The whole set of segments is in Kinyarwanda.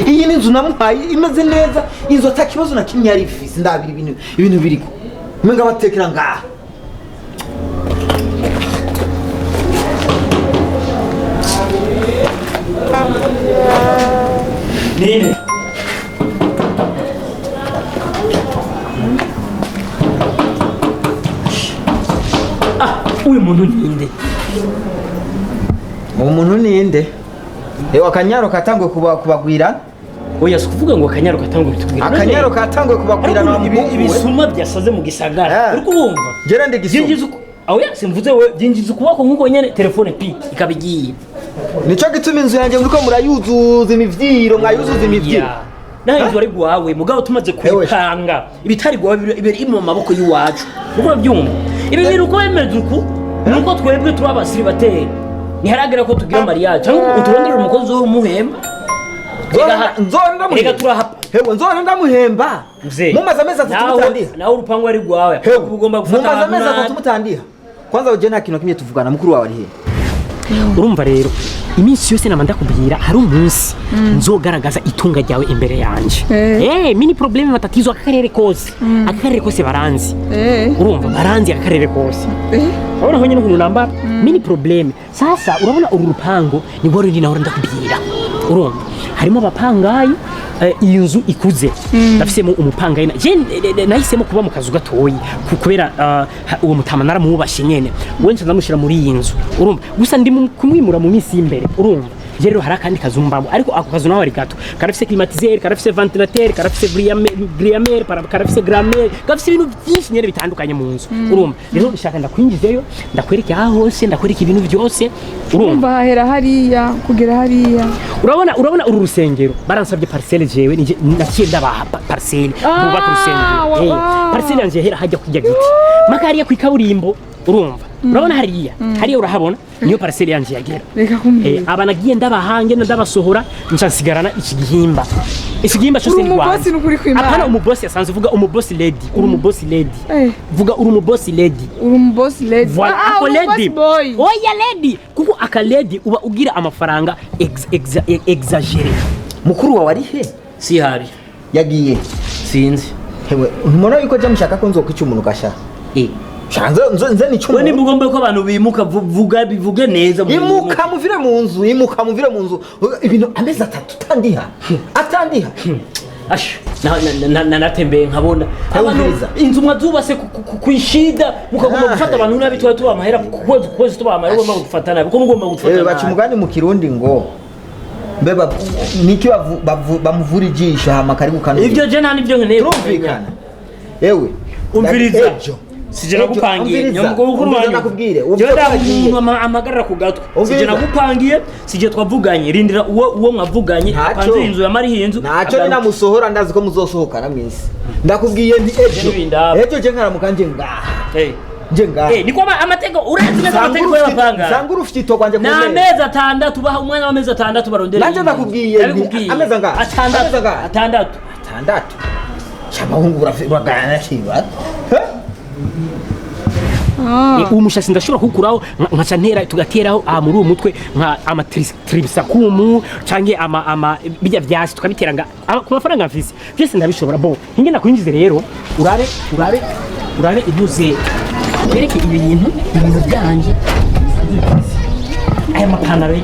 iyi ni inzu namuhaye imeze neza, inzu atakibazo na kimwe yari ifise, ndabira ibintu biriko mwenga batekera ngaha. Nene uyu muntu ninde? Umuntu ninde? Akanyaro katangwe kubagwira. Oya sikuvuga ngo akanyaro katangwe bitubwira. Akanyaro katangwe kubagwira na ibisuma byasaze mu gisagara. Uri kubumva? Gera ndegisuma. Oya simvuze we byinjiza kubako nkuko nyene telefone pi ikabigiye. Nico gituma inzu yanjye muriko murayuzuza imivyiro, mwayuzuza imivyiro. Naho inzu ari gwawe mugabo tumaze kwipanga. Ibitari gwawe ibiri mu maboko y'uwacu. Uko byumva. Ibi bintu uko bemeze uko nuko twebwe turi abasiribateri. Niharagera ko tugira mariage cyangwa uturondera umukozi wo muhemba. Rega turahapa. Hewe nzona ndamuhemba. Mumaze amezi atatu mutandiha. Nawe urupango ari gwawe. Ugomba gufata. Mumaze amezi atatu mutandiha. Kwanza uje nta kintu kimwe tuvugana mukuru wawe ari he? Urumva rero iminsi yose namanda kubwira hari umunsi nzogaragaza itunga ryawe imbere yanje. Mini probleme matatizo akarere kose. Akarere kose baranzi. Urumva baranzi akarere kose. Urabona ho nyine namba mini probleme. Sasa urabona uru rupango ni bwo rindi naho ndakubwira. Urumva harimo abapangayi iyi nzu ikuze ndafisemo umupangayi nahisemo kuba mu kazu gatoyi kubera uwo mutama naramubashe nyene wenje ndamushira muri iyi nzu urumva gusa ndi kumwimura mu minsi y'imbere urumva rero hari akandi kazumbamo ariko ako kazu naho ari gato karafise climatiseur karafise ventilateur karafise grille karafise grammaire karafise ibintu byinshi nyene bitandukanye mu nzu urumva rero ndashaka ndakwinjizeyo ndakwereka aho hose ndakwereka ibintu byose urumva hahera hariya kugera hariya urabona uru rusengero baransabye parcelle jewe nakiye ndabaha parcelle bubaka urusengero parcelle yanje hera hajya kujya giti makariya ku ikaburimbo urumva urabona hariya urahabona niyo parcelle yanje yagera aba nagiye ndabahange ndabasohora ncansigarana ikigihimba cyose ni rwanda apana umubosi yasanze vuga umubosi lady uri umubosi lady vuga uri umubosi lady voilà ako lady oya lady kuko aka lady uba ugira amafaranga exagere mukuru wawe ari he si hari yagiye sinzi hewe umuntu yuko jya mushaka ko nzokwica umuntu gasha Shanze nze ni cyumu. Ni mugomba ko abantu bimuka bivuge neza mu imuka muvire mu nzu ibintu amezi atatu atandiha ash natembeye nkabona abantu inzu mwazubase kwishida mukagomba gufata abantu nabi tuba amahera kwezi tuba amahera ugomba gufatana kuko mugomba gufata bacu mugani mu kirundi ngo beba niki bamuvura ijisho hama kari gukana ivyo je nta nivyo nkeneye kumvikana ewe umviriza sijena gupangiye nyamgo ukuru wanyu nakubwire umuntu amagarara ku gatwe sijena gupangiye sije twavuganye rindira uwo mwavuganye panze inzu ya mari inzu naco namusohora ndazi ko muzosohokana mwisi ndakubwiye ndi ejo je nkaramukanje ngaha nje ngaha niko amatego urazi neza amatego y'abapanga sangura ufite itogwanje ku na amezi atandatu baha umwanya w'amezi atandatu barondera nanje ndakubwiye amezi ngaha atandatu cyabahungura bagana shiba umushasi ndashobora kukuraho nkaca ntera tugateraho muri uwo mutwe nka amatribisakumu canke bijya vyasi tukabiteranga ku mafaranga mfise byose ndabishobora bo hinge nakwinjize rero urabe ibuze bereke ibintu byanje aya mapantaro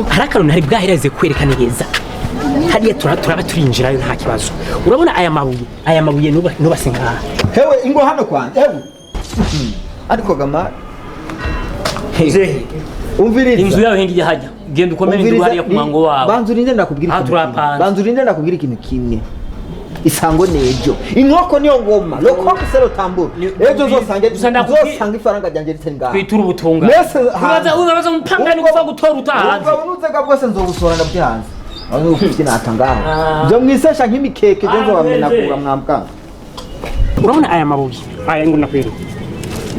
hari akantu ntari bwahereze kwerekana neza hariya turaba turinjirayo nta kibazo urabona aya mabuye nubase ngaha hewe ingo hano kwanza hewe ariko gama umviriza inzu yawe hengi hajya genda ukomere inzu hariya ku mango wawe banzurinde ndakubwira ikintu kimwe isango nejo inkoko niyo ngoma loko sero tambura ejo zosanga ifaranga ryanje ritari ngaha kwitura ubutunga ubaza mpanga ni kuva gutora utahanze unuze gabwose nzogusora ndabyanze aho ufite natangaho byo mwisesha nk'imikeke je nzobamenakura mwambwa urabona aya mabuye aya ngo nakwero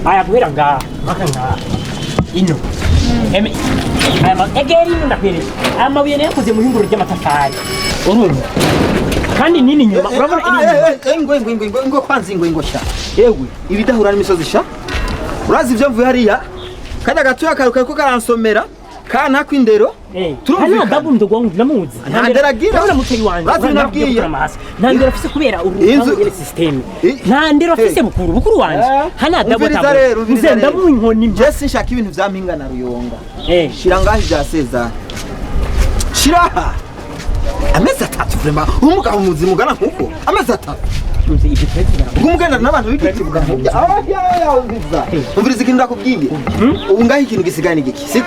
aya guhera ngaha maka ngaha ino egeri ndakwereka amabuye nayo yakoze mu ihinguro ry'amatafari urumva kandi nini nyuma urabona ingo kwanza ingo sha yewe ibidahura n'imisozi sha urazi ibyo mvuye hariya kada gatuya karuka ko karansomera kana kwindero turumva dabu ndogwa namuzi ntanderagira urabona muteye wanje nabwiye ntandera afise kubera urubango system ntandera afise bukuru wanje hana dabu tabu uzenda mu inkoni je sinshaka ibintu vyampinga na ruyonga shira ngaho bya Cesar shira amezi 3 vrema umugabo muzi mugana nkuko amezi 3 umugana n'abantu b'ikibuga umviriza ikintu ndakubwiye ubu ngaho ikintu gisigana igiki siko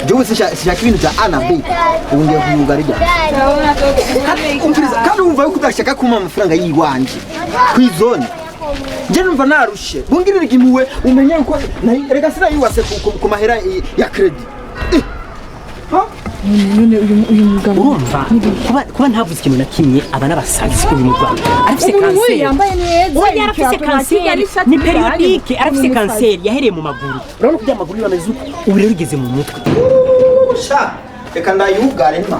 je sinshaka ibintu bya A na B ubu ngiye kuyugarija umviriza kandi umva yuko udashaka kuma amafaranga yiwanje kwizone je numva narushe bungirira igimuwe umenye uko reka sira yuwase ku mahera ya credit none uyu mugabo urumva kuba ntavuze ikintu na kimwe aba n'abasazi ko bimugwa arifise kanseri yambaye neza oya arafise kanseri ni periodique arafise kanseri yahereye mu maguru urabona ko amaguru yameze ubu rero igeze mu mutwe sha reka ndayugare nta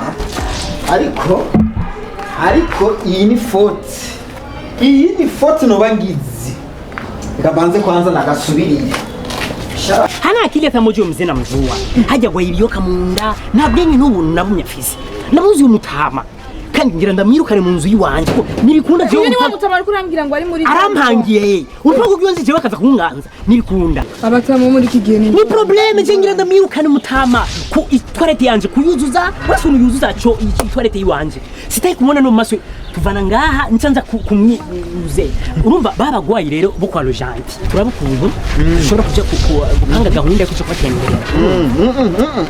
ariko iyi ni faute no bangizi reka banze kwanza nagasubiriye hana akili atamoje mzee namjua haja kwa ibiyoka munda nabwenye n'ubu nabunyafise namuzi umutama kandi ngira ndamwirukane mu nzu yiwanje ko nibikunda je ni wa mutamara kurambira ngo ari muri arampangiye urupako byonze je bakaza kunganza nibikunda abatama muri kigiye ni probleme je ngira ndamwirukane mutama ku toilette yanje kuyuzuza wasu nuyuzuza cyo toilette yiwanje sitaye kumona no maso tuvana ngaha ncanza kumwize urumva babagwayi rero bo kwa Lojanti turabukuntu ushobora kuja gukanga gahunda yo kuja kwatembera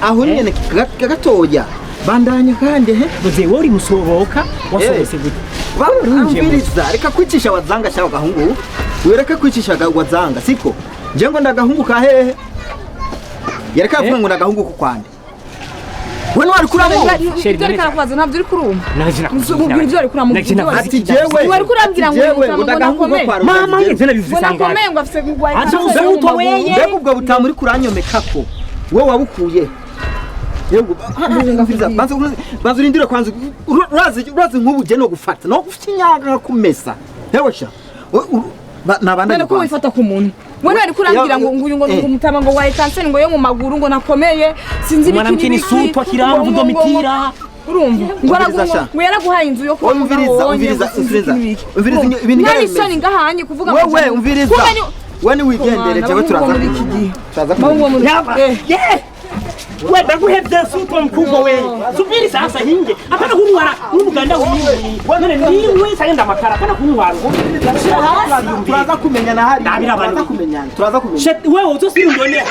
aho nyene gatoya bandanya kandi muze wori musohoka wasohose gute bamwumviriza reka kwicisha wazanga shaho gahungu wereka kwicisha wazanga siko je ngo ndagahungu ka hehe yereka avuga ngo ndagahungu ku kwande we wari kuramo sheri karakubaza ntabyo uri kurumva najina ibyo ari kuramo ati jewe wari kurambira ngo ndagahungu ko kwa mama ngeze nabizisanga ngo afise kugwaye azo utoweye mbega ubwo butamuri kuranyomeka ko we wabukuye yego banza urindire kwanza urazi nk'ubuje no gufata no gufinyaga kumesa hewe sha nabanda none ko wifata ku muntu wena ari kurambira ngo nguyu ngo umutama ngo waye kanseri ngo yo mu maguru ngo nakomeye sinzi biki ni sutwa kirambu domitira urumva ngo yaraguhaye inzu yo kuba umviriza ibintu nari ngahanye kuvuga ngo wewe umviriza wani wigendere jewe turaza wenda guhevya suto mkubwa wewe subiri sasa hinge hapana kunwara umuganda wiwe none niwe sagenda makara hapana kunwara turaza kumenyana hari turaza kumenyana wewe utosiri ndonea